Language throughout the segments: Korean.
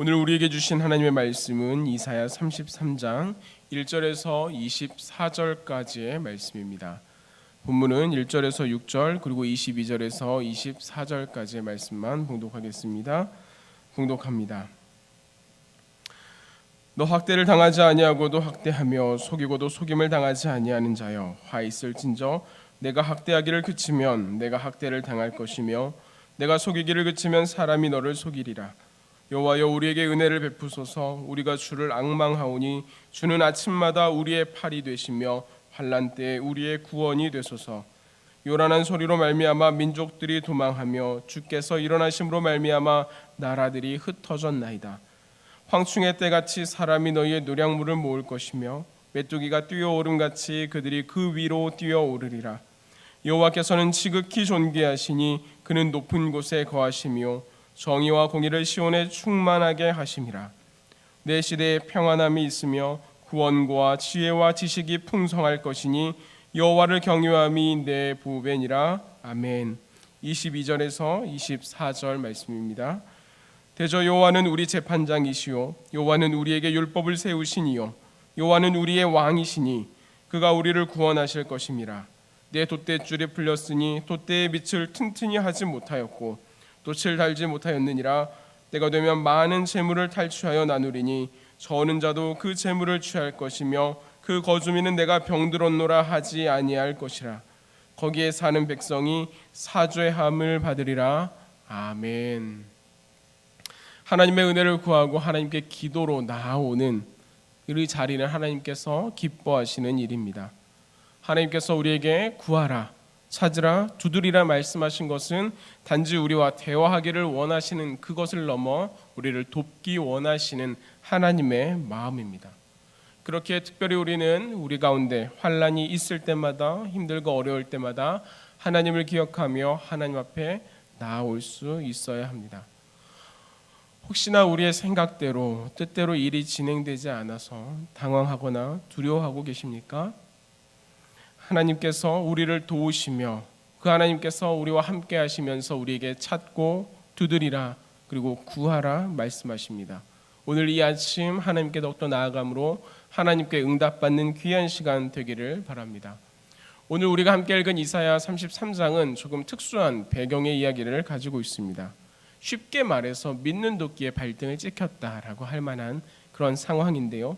오늘 우리에게 주신 하나님의 말씀은 이사야 33장 1절에서 24절까지의 말씀입니다. 본문은 1절에서 6절 그리고 22절에서 24절까지의 말씀만 봉독하겠습니다. 봉독합니다. 너 학대를 당하지 아니하고도 학대하며 속이고도 속임을 당하지 아니하는 자여, 화 있을진저 내가 학대하기를 그치면 내가 학대를 당할 것이며 내가 속이기를 그치면 사람이 너를 속이리라. 여호와여, 우리에게 은혜를 베푸소서. 우리가 주를 앙망하오니 주는 아침마다 우리의 팔이 되시며 환난 때에 우리의 구원이 되소서. 요란한 소리로 말미암아 민족들이 도망하며 주께서 일어나심으로 말미암아 나라들이 흩어졌나이다. 황충의 때같이 사람이 너희의 노량물을 모을 것이며 메뚜기가 뛰어오름같이 그들이 그 위로 뛰어오르리라. 여호와께서는 지극히 존귀하시니 그는 높은 곳에 거하시며 정의와 공의를 시온에 충만하게 하심이라. 내 시대에 평안함이 있으며 구원과 지혜와 지식이 풍성할 것이니 여호와를 경유함이 내 보배니라. 아멘. 22절에서 24절 말씀입니다. 대저 여호와는 우리 재판장이시요 여호와는 우리에게 율법을 세우시니요 여호와는 우리의 왕이시니 그가 우리를 구원하실 것임이라. 내 돛대줄이 풀렸으니 돛대의 밑을 튼튼히 하지 못하였고 돛을 달지 못하였느니라. 때가 되면 많은 재물을 탈취하여 나누리니 저는 자도 그 재물을 취할 것이며 그 거주민은 내가 병들었노라 하지 아니할 것이라. 거기에 사는 백성이 사죄함을 받으리라. 아멘. 하나님의 은혜를 구하고 하나님께 기도로 나아오는 이 자리는 하나님께서 기뻐하시는 일입니다. 하나님께서 우리에게 구하라, 찾으라, 두드리라 말씀하신 것은 단지 우리와 대화하기를 원하시는 그것을 넘어 우리를 돕기 원하시는 하나님의 마음입니다. 그렇게 특별히 우리는 우리 가운데 환난이 있을 때마다, 힘들고 어려울 때마다 하나님을 기억하며 하나님 앞에 나아올 수 있어야 합니다. 혹시나 우리의 생각대로 뜻대로 일이 진행되지 않아서 당황하거나 두려워하고 계십니까? 하나님께서 우리를 도우시며 그 하나님께서 우리와 함께 하시면서 우리에게 찾고 두드리라 그리고 구하라 말씀하십니다. 오늘 이 아침 하나님께 더욱더 나아감으로 하나님께 응답받는 귀한 시간 되기를 바랍니다. 오늘 우리가 함께 읽은 이사야 33장은 조금 특수한 배경의 이야기를 가지고 있습니다. 쉽게 말해서 믿는 도끼에 발등을 찍혔다라고 할 만한 그런 상황인데요.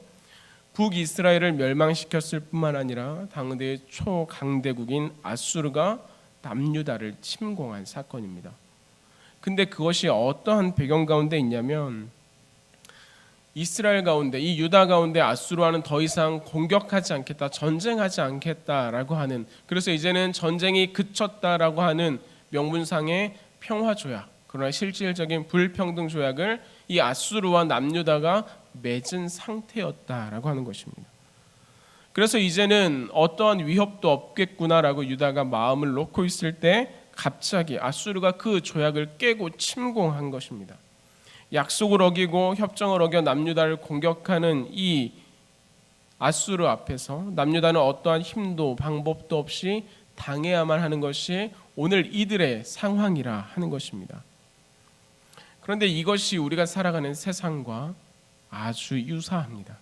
북이스라엘을 멸망시켰을 뿐만 아니라 당대의 초강대국인 아수르가 남유다를 침공한 사건입니다. 근데 그것이 어떠한 배경 가운데 있냐면 이스라엘 가운데, 이 유다 가운데 아수르와는 더 이상 공격하지 않겠다, 전쟁하지 않겠다라고 하는, 그래서 이제는 전쟁이 그쳤다라고 하는 명분상의 평화조약, 그러나 실질적인 불평등 조약을 이 아수르와 남유다가 맺은 상태였다라고 하는 것입니다. 그래서 이제는 어떠한 위협도 없겠구나라고 유다가 마음을 놓고 있을 때 갑자기 아수르가 그 조약을 깨고 침공한 것입니다. 약속을 어기고 협정을 어겨 남유다를 공격하는 이 아수르 앞에서 남유다는 어떠한 힘도 방법도 없이 당해야만 하는 것이 오늘 이들의 상황이라 하는 것입니다. 그런데 이것이 우리가 살아가는 세상과 아주 유사합니다.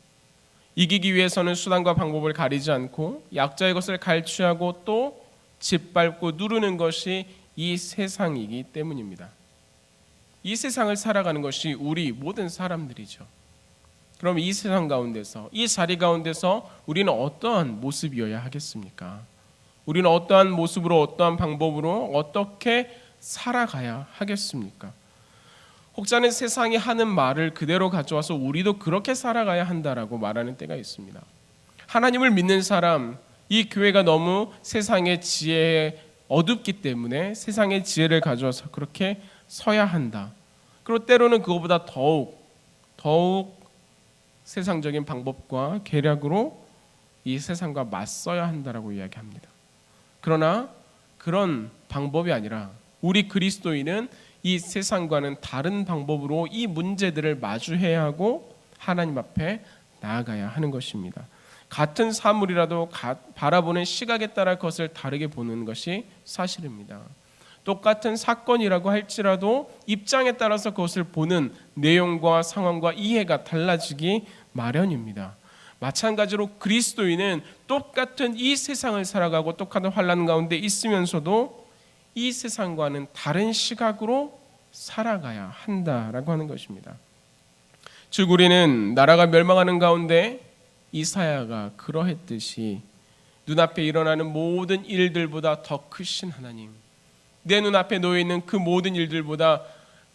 이기기 위해서는 수단과 방법을 가리지 않고 약자의 것을 갈취하고 또 짓밟고 누르는 것이 이 세상이기 때문입니다. 이 세상을 살아가는 것이 우리 모든 사람들이죠. 그럼 이 세상 가운데서, 이 자리 가운데서 우리는 어떠한 모습이어야 하겠습니까? 우리는 어떠한 모습으로, 어떠한 방법으로 어떻게 살아가야 하겠습니까? 혹자는 세상이 하는 말을 그대로 가져와서 우리도 그렇게 살아가야 한다라고 말하는 때가 있습니다. 하나님을 믿는 사람, 이 교회가 너무 세상의 지혜에 어둡기 때문에 세상의 지혜를 가져와서 그렇게 서야 한다. 그리고 때로는 그것보다 더욱 세상적인 방법과 계략으로 이 세상과 맞서야 한다라고 이야기합니다. 그러나 그런 방법이 아니라 우리 그리스도인은 이 세상과는 다른 방법으로 이 문제들을 마주해야 하고 하나님 앞에 나아가야 하는 것입니다. 같은 사물이라도 바라보는 시각에 따라 그것을 다르게 보는 것이 사실입니다. 똑같은 사건이라고 할지라도 입장에 따라서 그것을 보는 내용과 상황과 이해가 달라지기 마련입니다. 마찬가지로 그리스도인은 똑같은 이 세상을 살아가고 똑같은 환난 가운데 있으면서도 이 세상과는 다른 시각으로 살아가야 한다라고 하는 것입니다. 즉 우리는 나라가 멸망하는 가운데 이사야가 그러했듯이 눈앞에 일어나는 모든 일들보다 더 크신 하나님, 내 눈앞에 놓여있는 그 모든 일들보다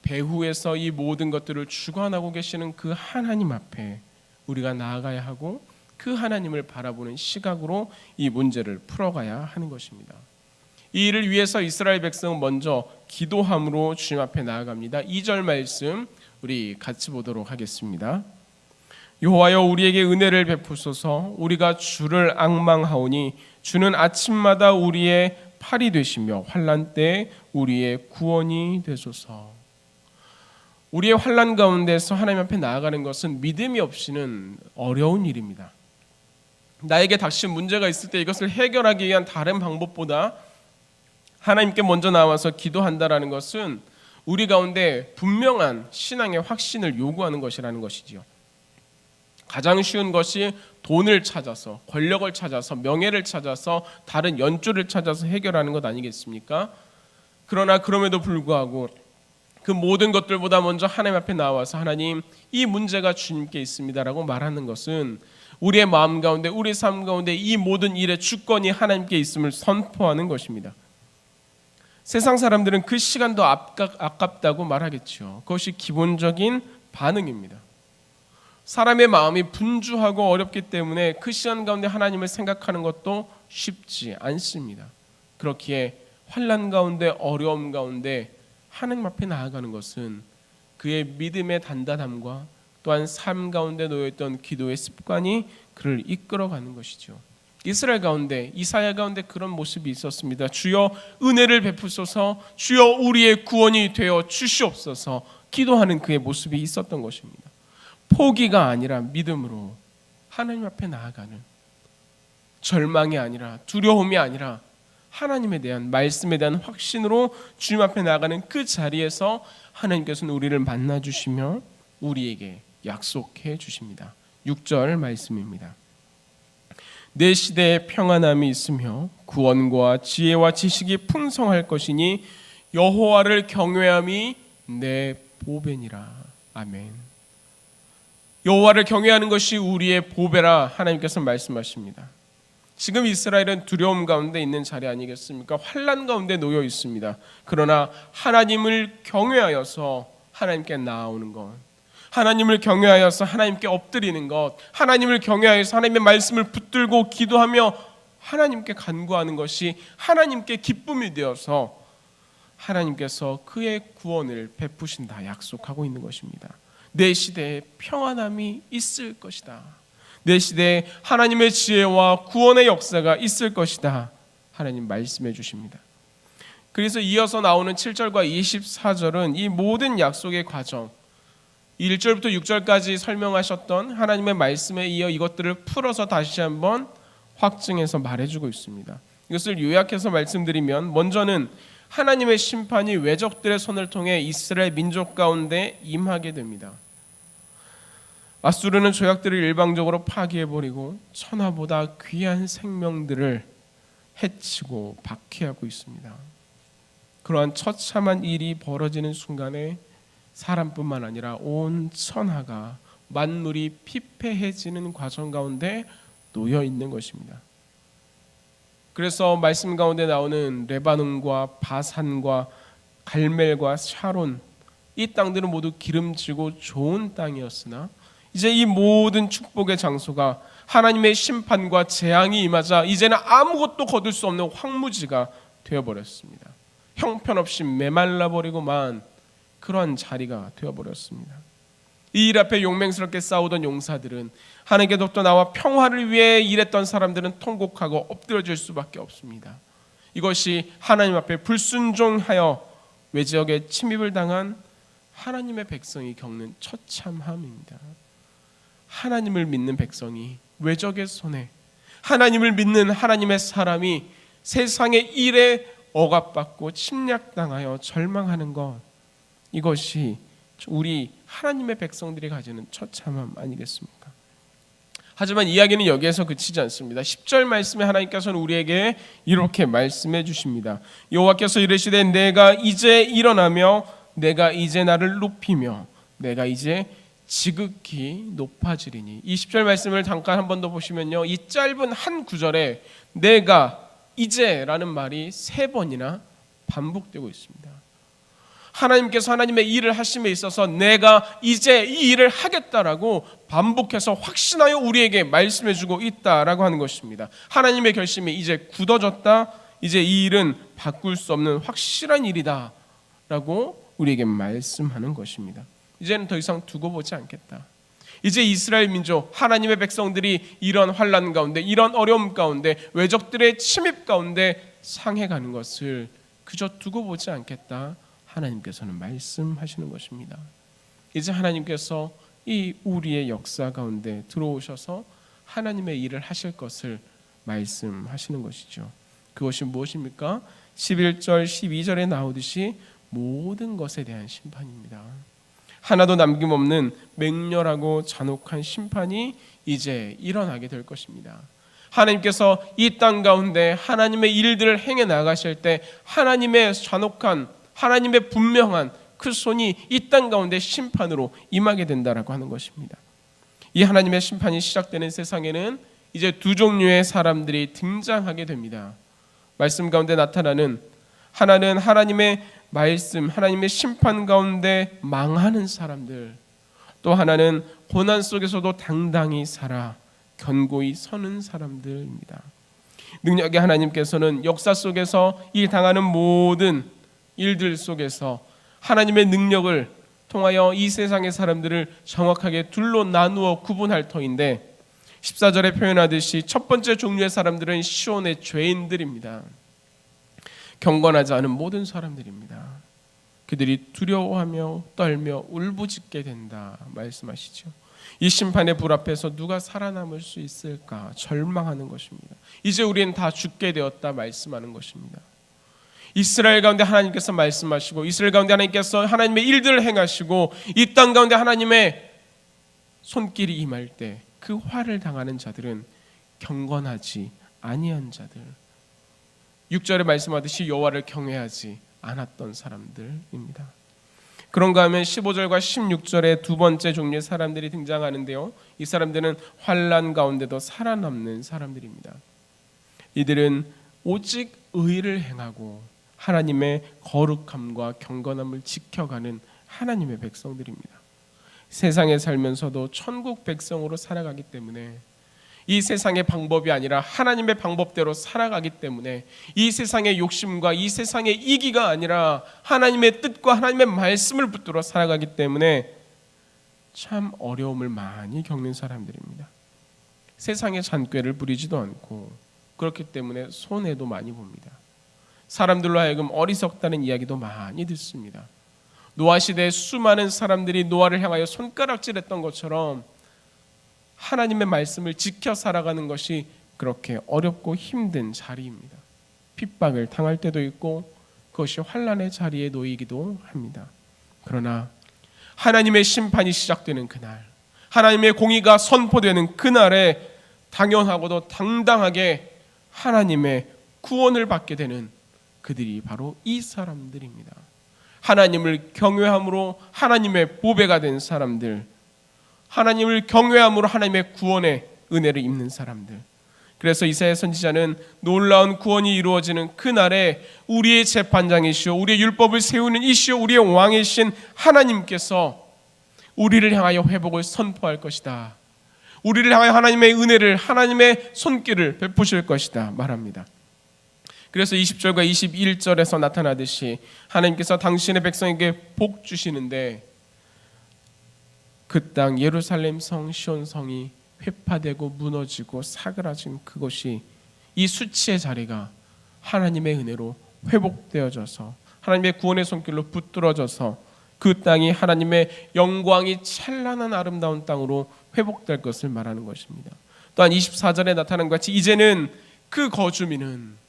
배후에서 이 모든 것들을 주관하고 계시는 그 하나님 앞에 우리가 나아가야 하고 그 하나님을 바라보는 시각으로 이 문제를 풀어가야 하는 것입니다. 이 일을 위해서 이스라엘 백성은 먼저 기도함으로 주님 앞에 나아갑니다. 2절 말씀 우리 같이 보도록 하겠습니다. 여호와여 우리에게 은혜를 베푸소서. 우리가 주를 앙망하오니 주는 아침마다 우리의 팔이 되시며 환난 때에 우리의 구원이 되소서. 우리의 환난 가운데서 하나님 앞에 나아가는 것은 믿음이 없이는 어려운 일입니다. 나에게 닥친 문제가 있을 때 이것을 해결하기 위한 다른 방법보다 하나님께 먼저 나와서 기도한다라는 것은 우리 가운데 분명한 신앙의 확신을 요구하는 것이라는 것이지요. 가장 쉬운 것이 돈을 찾아서, 권력을 찾아서, 명예를 찾아서, 다른 연줄을 찾아서 해결하는 것 아니겠습니까? 그러나 그럼에도 불구하고 그 모든 것들보다 먼저 하나님 앞에 나와서 하나님, 이 문제가 주님께 있습니다라고 말하는 것은 우리의 마음 가운데, 우리 삶 가운데 이 모든 일의 주권이 하나님께 있음을 선포하는 것입니다. 세상 사람들은 그 시간도 아깝다고 말하겠죠. 그것이 기본적인 반응입니다. 사람의 마음이 분주하고 어렵기 때문에 그 시간 가운데 하나님을 생각하는 것도 쉽지 않습니다. 그렇기에 환난 가운데, 어려움 가운데 하나님 앞에 나아가는 것은 그의 믿음의 단단함과 또한 삶 가운데 놓여있던 기도의 습관이 그를 이끌어가는 것이죠. 이스라엘 가운데, 이사야 가운데 그런 모습이 있었습니다. 주여 은혜를 베푸소서, 주여 우리의 구원이 되어 주시옵소서 기도하는 그의 모습이 있었던 것입니다. 포기가 아니라 믿음으로 하나님 앞에 나아가는, 절망이 아니라 두려움이 아니라 하나님에 대한, 말씀에 대한 확신으로 주님 앞에 나아가는 그 자리에서 하나님께서는 우리를 만나주시며 우리에게 약속해 주십니다. 6절 말씀입니다. 내 시대에 평안함이 있으며 구원과 지혜와 지식이 풍성할 것이니 여호와를 경외함이 내 보배니라. 아멘. 여호와를 경외하는 것이 우리의 보배라 하나님께서 말씀하십니다. 지금 이스라엘은 두려움 가운데 있는 자리 아니겠습니까? 환난 가운데 놓여 있습니다. 그러나 하나님을 경외하여서 하나님께 나아오는 것, 하나님을 경외하여서 하나님께 엎드리는 것, 하나님을 경외하여서 하나님의 말씀을 붙들고 기도하며 하나님께 간구하는 것이 하나님께 기쁨이 되어서 하나님께서 그의 구원을 베푸신다 약속하고 있는 것입니다. 내 시대에 평안함이 있을 것이다. 내 시대에 하나님의 지혜와 구원의 역사가 있을 것이다. 하나님 말씀해 주십니다. 그래서 이어서 나오는 7절과 24절은 이 모든 약속의 과정, 1절부터 6절까지 설명하셨던 하나님의 말씀에 이어 이것들을 풀어서 다시 한번 확증해서 말해주고 있습니다. 이것을 요약해서 말씀드리면, 먼저는 하나님의 심판이 외적들의 손을 통해 이스라엘 민족 가운데 임하게 됩니다. 아수르는 조약들을 일방적으로 파기해버리고 천하보다 귀한 생명들을 해치고 박해하고 있습니다. 그러한 처참한 일이 벌어지는 순간에 사람뿐만 아니라 온 천하가, 만물이 피폐해지는 과정 가운데 놓여 있는 것입니다. 그래서 말씀 가운데 나오는 레바논과 바산과 갈멜과 샤론, 이 땅들은 모두 기름지고 좋은 땅이었으나 이제 이 모든 축복의 장소가 하나님의 심판과 재앙이 임하자 이제는 아무것도 거둘 수 없는 황무지가 되어버렸습니다. 형편없이 메말라버리고만 그러한 자리가 되어버렸습니다. 이 일 앞에 용맹스럽게 싸우던 용사들은, 하나님께로부터 나와 평화를 위해 일했던 사람들은 통곡하고 엎드려질 수밖에 없습니다. 이것이 하나님 앞에 불순종하여 외지역에 침입을 당한 하나님의 백성이 겪는 처참함입니다. 하나님을 믿는 백성이 외적의 손에, 하나님을 믿는 하나님의 사람이 세상의 일에 억압받고 침략당하여 절망하는 것, 이것이 우리 하나님의 백성들이 가지는 처참함 아니겠습니까? 하지만 이야기는 여기에서 그치지 않습니다. 10절 말씀에 하나님께서는 우리에게 이렇게 말씀해 주십니다. 여호와께서 이르시되 내가 이제 일어나며 내가 이제 나를 높이며 내가 이제 지극히 높아지리니. 이 10절 말씀을 잠깐 한 번 더 보시면요, 이 짧은 한 구절에 내가 이제라는 말이 3번이나 반복되고 있습니다. 하나님께서 하나님의 일을 하심에 있어서 내가 이제 이 일을 하겠다라고 반복해서 확신하여 우리에게 말씀해 주고 있다라고 하는 것입니다. 하나님의 결심이 이제 굳어졌다, 이제 이 일은 바꿀 수 없는 확실한 일이다 라고 우리에게 말씀하는 것입니다. 이제는 더 이상 두고 보지 않겠다. 이제 이스라엘 민족, 하나님의 백성들이 이런 환난 가운데, 이런 어려움 가운데, 외적들의 침입 가운데 상해가는 것을 그저 두고 보지 않겠다, 하나님께서는 말씀하시는 것입니다. 이제 하나님께서 이 우리의 역사 가운데 들어오셔서 하나님의 일을 하실 것을 말씀하시는 것이죠. 그것이 무엇입니까? 11절 12절에 나오듯이 모든 것에 대한 심판입니다. 하나도 남김없는 맹렬하고 잔혹한 심판이 이제 일어나게 될 것입니다. 하나님께서 이 땅 가운데 하나님의 일들을 행해 나가실 때 하나님의 잔혹한, 하나님의 분명한 그 손이 이 땅 가운데 심판으로 임하게 된다라고 하는 것입니다. 이 하나님의 심판이 시작되는 세상에는 이제 두 종류의 사람들이 등장하게 됩니다. 말씀 가운데 나타나는, 하나는 하나님의 말씀, 하나님의 심판 가운데 망하는 사람들, 또 하나는 고난 속에서도 당당히 살아 견고히 서는 사람들입니다. 능력의 하나님께서는 역사 속에서 이 당하는 모든 일들 속에서 하나님의 능력을 통하여 이 세상의 사람들을 정확하게 둘로 나누어 구분할 터인데, 14절에 표현하듯이 첫 번째 종류의 사람들은 시온의 죄인들입니다. 경건하지 않은 모든 사람들입니다. 그들이 두려워하며 떨며 울부짖게 된다 말씀하시죠. 이 심판의 불 앞에서 누가 살아남을 수 있을까 절망하는 것입니다. 이제 우리는 다 죽게 되었다 말씀하는 것입니다. 이스라엘 가운데 하나님께서 말씀하시고, 이스라엘 가운데 하나님께서 하나님의 일들을 행하시고, 이 땅 가운데 하나님의 손길이 임할 때 그 화를 당하는 자들은 경건하지 아니한 자들, 6절에 말씀하듯이 여호와를 경외하지 않았던 사람들입니다. 그런가 하면 15절과 16절에 두 번째 종류의 사람들이 등장하는데요, 이 사람들은 환난 가운데도 살아남는 사람들입니다. 이들은 오직 의를 행하고 하나님의 거룩함과 경건함을 지켜가는 하나님의 백성들입니다. 세상에 살면서도 천국 백성으로 살아가기 때문에, 이 세상의 방법이 아니라 하나님의 방법대로 살아가기 때문에, 이 세상의 욕심과 이 세상의 이기가 아니라 하나님의 뜻과 하나님의 말씀을 붙들어 살아가기 때문에 참 어려움을 많이 겪는 사람들입니다. 세상의 잔꾀를 부리지도 않고, 그렇기 때문에 손해도 많이 봅니다. 사람들로 하여금 어리석다는 이야기도 많이 듣습니다. 노아 시대에 수많은 사람들이 노아를 향하여 손가락질했던 것처럼 하나님의 말씀을 지켜 살아가는 것이 그렇게 어렵고 힘든 자리입니다. 핍박을 당할 때도 있고 그것이 환난의 자리에 놓이기도 합니다. 그러나 하나님의 심판이 시작되는 그날, 하나님의 공의가 선포되는 그날에 당연하고도 당당하게 하나님의 구원을 받게 되는 그들이 바로 이 사람들입니다. 하나님을 경외함으로 하나님의 보배가 된 사람들, 하나님을 경외함으로 하나님의 구원의 은혜를 입는 사람들. 그래서 이사야 선지자는 놀라운 구원이 이루어지는 그날에 우리의 재판장이시오, 우리의 율법을 세우는 이시오, 우리의 왕이신 하나님께서 우리를 향하여 회복을 선포할 것이다, 우리를 향하여 하나님의 은혜를, 하나님의 손길을 베푸실 것이다 말합니다. 그래서 20절과 21절에서 나타나듯이 하나님께서 당신의 백성에게 복 주시는데, 그 땅 예루살렘 성 시온 성이 회파되고 무너지고 사그라진 그것이, 이 수치의 자리가 하나님의 은혜로 회복되어져서 하나님의 구원의 손길로 붙들어져서 그 땅이 하나님의 영광이 찬란한 아름다운 땅으로 회복될 것을 말하는 것입니다. 또한 24절에 나타난 것 같이 이제는 그 거주민은,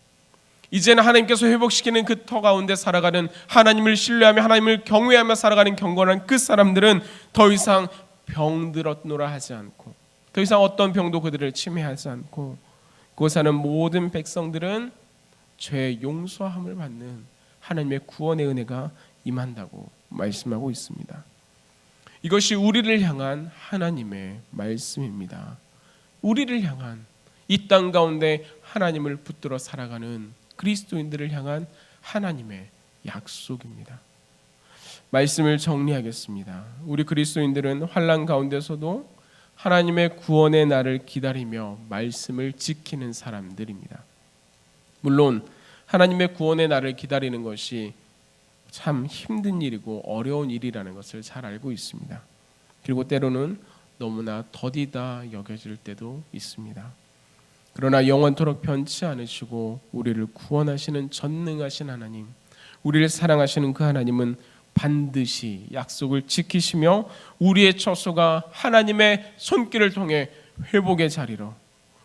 이제는 하나님께서 회복시키는 그 터 가운데 살아가는, 하나님을 신뢰하며 하나님을 경외하며 살아가는 경건한 그 사람들은 더 이상 병들었노라 하지 않고, 더 이상 어떤 병도 그들을 침해하지 않고, 그곳 사는 모든 백성들은 죄의 용서함을 받는 하나님의 구원의 은혜가 임한다고 말씀하고 있습니다. 이것이 우리를 향한 하나님의 말씀입니다. 우리를 향한, 이 땅 가운데 하나님을 붙들어 살아가는 그리스도인들을 향한 하나님의 약속입니다. 말씀을 정리하겠습니다. 우리 그리스도인들은 환난 가운데서도 하나님의 구원의 날을 기다리며 말씀을 지키는 사람들입니다. 물론 하나님의 구원의 날을 기다리는 것이 참 힘든 일이고 어려운 일이라는 것을 잘 알고 있습니다. 그리고 때로는 너무나 더디다 여겨질 때도 있습니다. 그러나 영원토록 변치 않으시고 우리를 구원하시는 전능하신 하나님, 우리를 사랑하시는 그 하나님은 반드시 약속을 지키시며 우리의 처소가 하나님의 손길을 통해 회복의 자리로,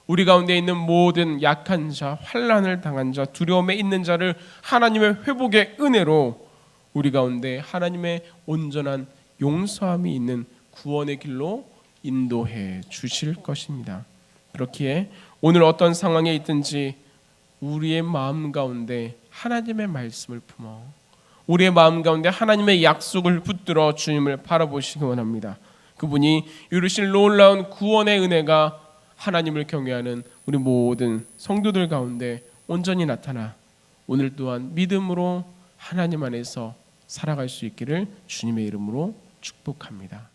우리 가운데 있는 모든 약한 자, 환난을 당한 자, 두려움에 있는 자를 하나님의 회복의 은혜로 우리 가운데 하나님의 온전한 용서함이 있는 구원의 길로 인도해 주실 것입니다. 그렇기에 오늘 어떤 상황에 있든지 우리의 마음 가운데 하나님의 말씀을 품어 우리의 마음 가운데 하나님의 약속을 붙들어 주님을 바라보시기 원합니다. 그분이 이루신 놀라운 구원의 은혜가 하나님을 경외하는 우리 모든 성도들 가운데 온전히 나타나 오늘 또한 믿음으로 하나님 안에서 살아갈 수 있기를 주님의 이름으로 축복합니다.